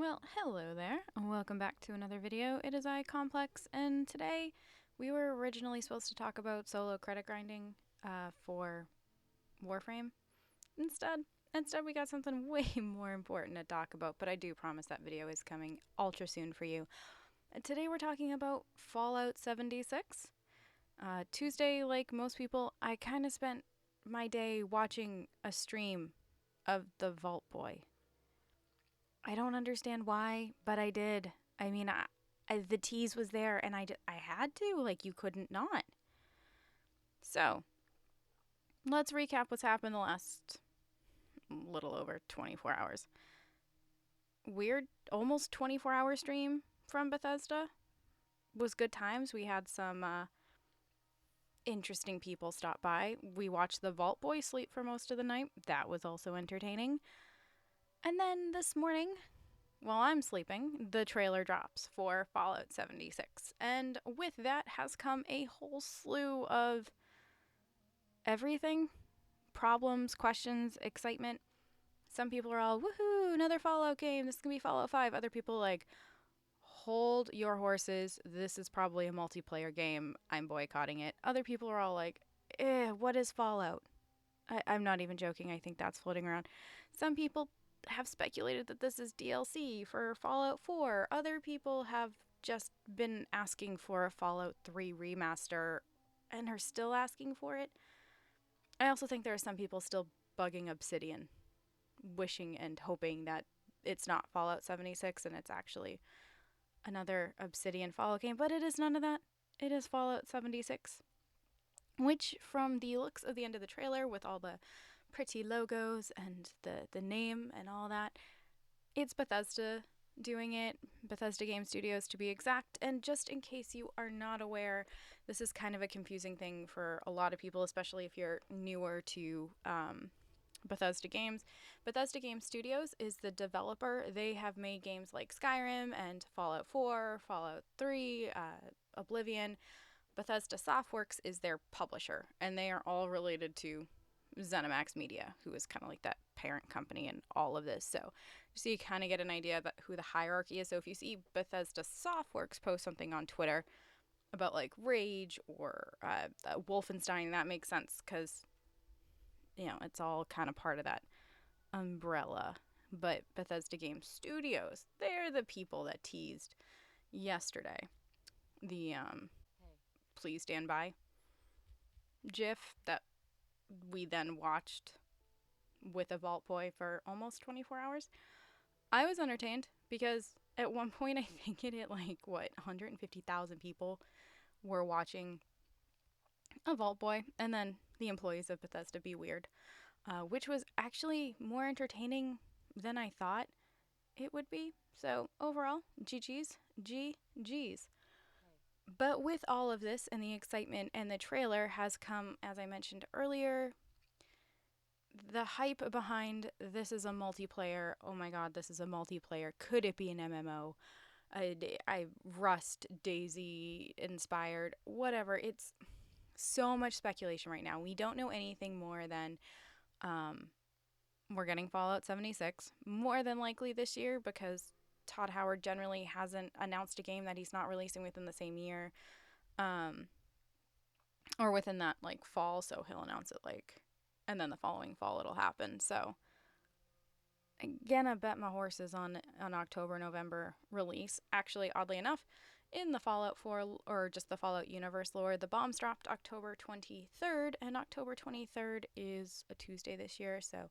Well, hello there, and welcome back to another video. It is I, Complex, and today we were originally supposed to talk about solo credit grinding for Warframe. Instead, we got something way more important to talk about, but I do promise that video is coming ultra soon for you. Today we're talking about Fallout 76. Tuesday, like most people, I kind of spent my day watching a stream of the Vault Boy. I don't understand why, but I did. I mean, the tease was there, and I had to. Like, you couldn't not. So, let's recap what's happened the last little over 24 hours. Weird, almost 24-hour stream from Bethesda. Was good times. We had some interesting people stop by. We watched the Vault Boy sleep for most of the night. That was also entertaining. And then this morning, while I'm sleeping, the trailer drops for Fallout 76. And with that has come a whole slew of everything. Problems, questions, excitement. Some people are all, woohoo, another Fallout game. This is going to be Fallout 5. Other people like, hold your horses. This is probably a multiplayer game. I'm boycotting it. Other people are all like, what is Fallout? I'm not even joking. I think that's floating around. Some people have speculated that this is DLC for Fallout 4. Other people have just been asking for a Fallout 3 remaster and are still asking for it. I also think there are some people still bugging Obsidian, wishing and hoping that it's not Fallout 76 and it's actually another Obsidian Fallout game, but it is none of that. It is Fallout 76. Which, from the looks of the end of the trailer, with all the pretty logos and the name and all that, it's Bethesda doing it, Bethesda Game Studios to be exact. And just in case you are not aware, this is kind of a confusing thing for a lot of people, especially if you're newer to Bethesda games. Bethesda Game Studios is the developer. They have made games like Skyrim and Fallout 4, Fallout 3, Oblivion. Bethesda Softworks is their publisher, and they are all related to ZeniMax Media, who is kind of like that parent company in all of this. So you kind of get an idea about who the hierarchy is. So if you see Bethesda Softworks post something on Twitter about like Rage or Wolfenstein, that makes sense because, you know, it's all kind of part of that umbrella. But Bethesda Game Studios, they're the people that teased yesterday the Please Stand By GIF that we then watched with a Vault Boy for almost 24 hours. I was entertained because at one point I think it hit like, 150,000 people were watching a Vault Boy, and then the employees of Bethesda Be Weird, which was actually more entertaining than I thought it would be. So overall, GG's, GG's. But with all of this and the excitement and the trailer has come, as I mentioned earlier, the hype behind this is a multiplayer. Oh my god, this is a multiplayer. Could it be an MMO? I Rust, Daisy inspired, whatever. It's so much speculation right now. We don't know anything more than we're getting Fallout 76 more than likely this year because Todd Howard generally hasn't announced a game that he's not releasing within the same year, or within that like fall. So he'll announce it like, and then the following fall it'll happen. So again, I bet my horses on October, November release. Actually, oddly enough, in the Fallout 4 or just the Fallout universe lore, the bombs dropped October 23rd, and October 23rd is a Tuesday this year. So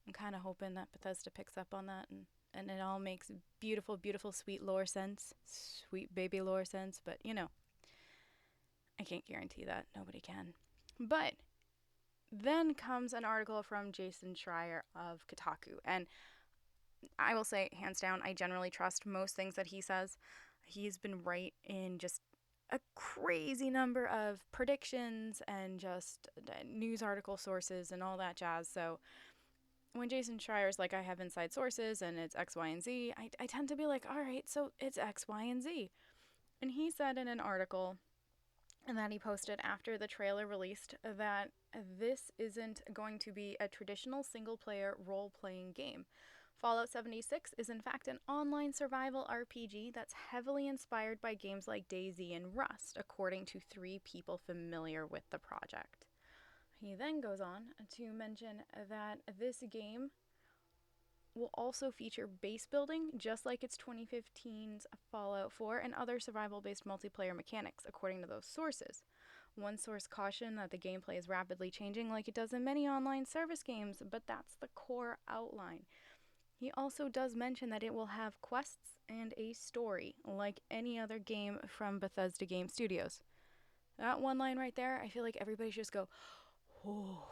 I'm kind of hoping that Bethesda picks up on that and it all makes beautiful, beautiful, sweet lore sense. Sweet baby lore sense. But, you know, I can't guarantee that. Nobody can. But then comes an article from Jason Schreier of Kotaku. And I will say, hands down, I generally trust most things that he says. He's been right in just a crazy number of predictions and just news article sources and all that jazz. So when Jason Schreier's like, I have inside sources and it's X, Y, and Z, I tend to be like, all right, so it's X, Y, and Z. And he said in an article that he posted after the trailer released that this isn't going to be a traditional single-player role-playing game. Fallout 76 is in fact an online survival RPG that's heavily inspired by games like DayZ and Rust, according to 3 people familiar with the project. He then goes on to mention that this game will also feature base building, just like its 2015's Fallout 4 and other survival-based multiplayer mechanics, according to those sources. One source cautioned that the gameplay is rapidly changing like it does in many online service games, but that's the core outline. He also does mention that it will have quests and a story, like any other game from Bethesda Game Studios. That one line right there, I feel like everybody should just go, oh,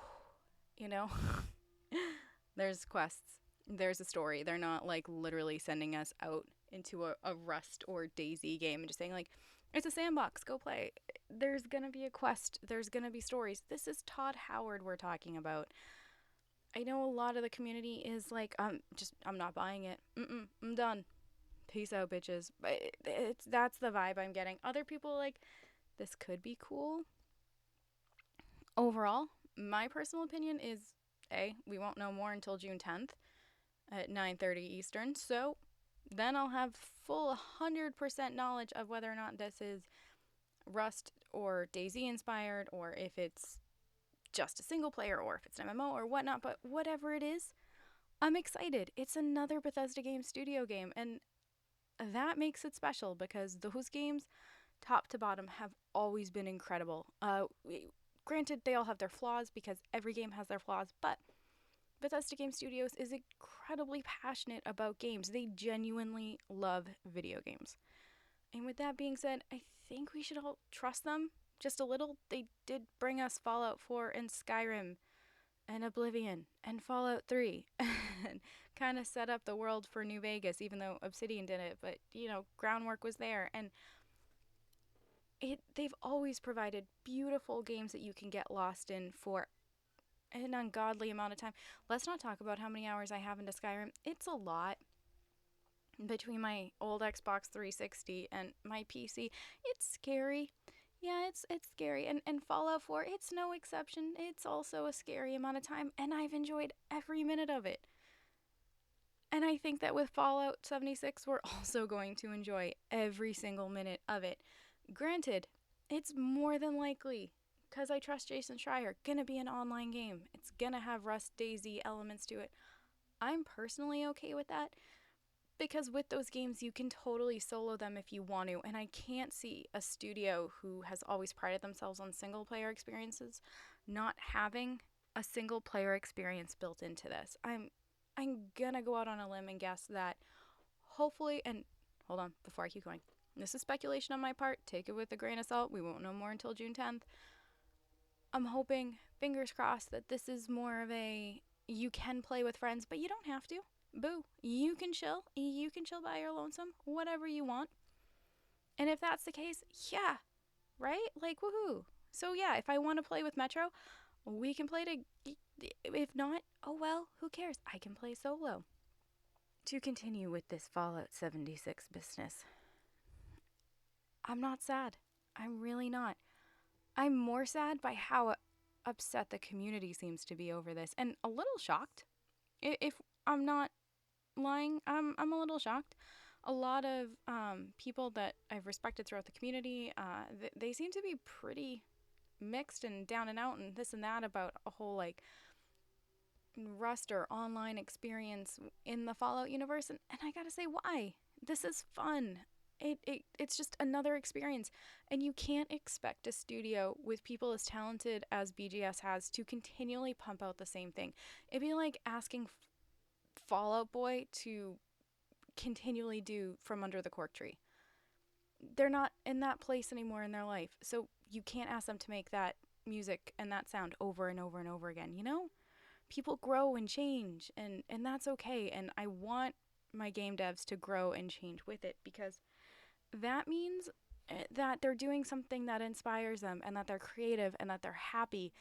you know? There's quests. There's a story. They're not like literally sending us out into a Rust or DayZ game and just saying like, it's a sandbox, go play. There's gonna be a quest. There's gonna be stories. This is Todd Howard we're talking about. I know a lot of the community is like, I'm not buying it. I'm done. Peace out, bitches. But that's the vibe I'm getting. Other people like, this could be cool. Overall, my personal opinion is, we won't know more until June 10th at 9:30 Eastern. So then I'll have full 100% knowledge of whether or not this is Rust or DayZ inspired, or if it's just a single player, or if it's an MMO or whatnot. But whatever it is, I'm excited. It's another Bethesda Game Studio game, and that makes it special because those games, top to bottom, have always been incredible. Granted, they all have their flaws because every game has their flaws, but Bethesda Game Studios is incredibly passionate about games. They genuinely love video games. And with that being said, I think we should all trust them just a little. They did bring us Fallout 4 and Skyrim and Oblivion and Fallout 3 and kind of set up the world for New Vegas, even though Obsidian did it. But, groundwork was there. And they've always provided beautiful games that you can get lost in for an ungodly amount of time. Let's not talk about how many hours I have into Skyrim. It's a lot. Between my old Xbox 360 and my PC, it's scary. Yeah, it's scary. And Fallout 4, it's no exception. It's also a scary amount of time, and I've enjoyed every minute of it. And I think that with Fallout 76, we're also going to enjoy every single minute of it. Granted, it's more than likely, because I trust Jason Schreier, gonna be an online game. It's gonna have Rust DayZ elements to it. I'm personally okay with that, because with those games, you can totally solo them if you want to, and I can't see a studio who has always prided themselves on single-player experiences not having a single-player experience built into this. I'm gonna go out on a limb and guess that hopefully, and hold on, before I keep going, this is speculation on my part, take it with a grain of salt, we won't know more until June 10th. I'm hoping, fingers crossed, that this is more of a, you can play with friends, but you don't have to. Boo. You can chill by your lonesome, whatever you want. And if that's the case, yeah, right? Like, woohoo. So yeah, if I want to play with Metro, we can play if not, oh well, who cares? I can play solo. To continue with this Fallout 76 business, I'm not sad. I'm really not. I'm more sad by how upset the community seems to be over this, and a little shocked. If I'm not lying, I'm a little shocked. A lot of people that I've respected throughout the community, they seem to be pretty mixed and down and out and this and that about a whole like Rust or online experience in the Fallout universe, and I gotta say, why? This is fun. It's just another experience, and you can't expect a studio with people as talented as BGS has to continually pump out the same thing. It'd be like asking Fallout Boy to continually do From Under the Cork Tree. They're not in that place anymore in their life, so you can't ask them to make that music and that sound over and over and over again, People grow and change, and that's okay, and I want my game devs to grow and change with it, because that means that they're doing something that inspires them, and that they're creative, and that they're happy,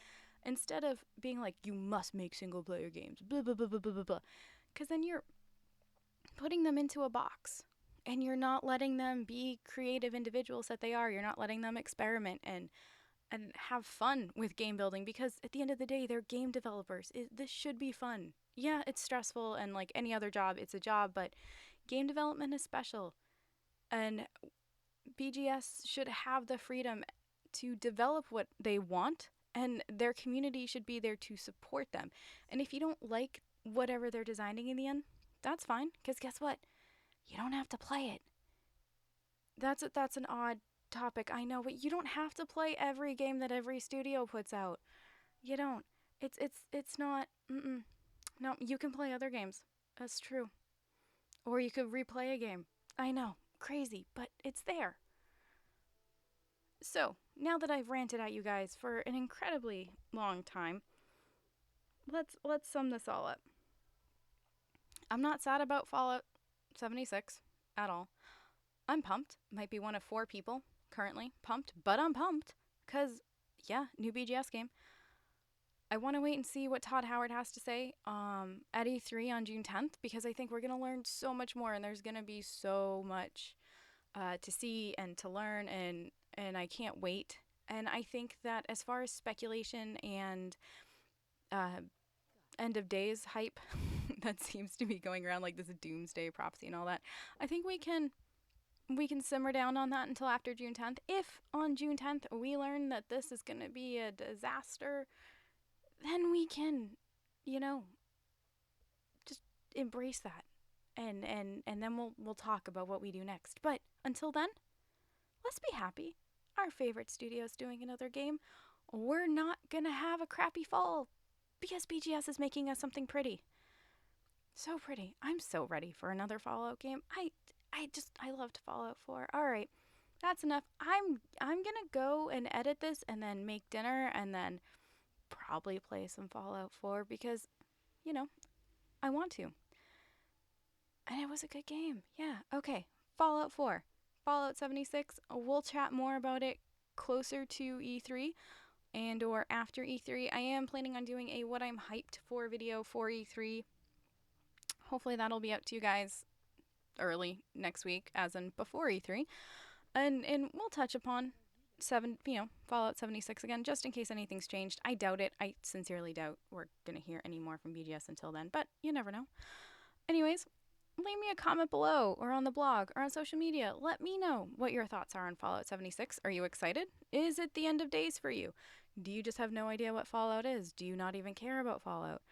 instead of being like, you must make single player games, blah, blah, blah, blah, blah, blah, because then you're putting them into a box, and you're not letting them be creative individuals that they are. You're not letting them experiment and have fun with game building, because at the end of the day, they're game developers. This should be fun. yeah, it's stressful, and like any other job, it's a job, but game development is special. And BGS should have the freedom to develop what they want, and their community should be there to support them. And if you don't like whatever they're designing in the end, that's fine, because guess what? You don't have to play it. That's an odd topic, I know, but you don't have to play every game that every studio puts out. You don't. It's not. No, you can play other games. That's true. Or you could replay a game. I know, crazy, but it's there. So, now that I've ranted at you guys for an incredibly long time, let's sum this all up. I'm not sad about Fallout 76 at all. I'm pumped. Might be one of 4 people currently pumped, but I'm pumped cuz yeah, new BGS game. I want to wait and see what Todd Howard has to say at E3 on June 10th, because I think we're going to learn so much more, and there's going to be so much to see and to learn, and I can't wait. And I think that as far as speculation and uh, end of days hype that seems to be going around, like this doomsday prophecy and all that, I think we can simmer down on that until after June 10th. If on June 10th we learn that this is going to be a disaster, then we can, you know, just embrace that, and then we'll talk about what we do next. But until then, let's be happy. Our favorite studio's doing another game. We're not gonna have a crappy fall because BGS is making us something pretty. So pretty. I'm so ready for another Fallout game. I loved Fallout 4. All right. That's enough. I'm going to go and edit this and then make dinner and then probably play some Fallout 4 because, you know, I want to. And it was a good game. Yeah. Okay. Fallout 4. Fallout 76. We'll chat more about it closer to E3 and or after E3. I am planning on doing a what I'm hyped for video for E3. Hopefully that'll be out to you guys early next week, as in before E3. And we'll touch upon Fallout 76 again, just in case anything's changed. I doubt it. I sincerely doubt we're gonna hear any more from BGS until then, but you never know. Anyways, leave me a comment below or on the blog or on social media. Let me know what your thoughts are on Fallout 76. Are you excited? Is it the end of days for you? Do you just have no idea what Fallout is? Do you not even care about Fallout?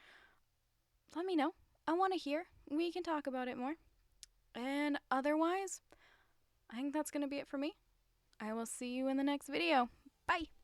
Let me know. I want to hear. We can talk about it more. And otherwise, I think that's going to be it for me. I will see you in the next video. Bye!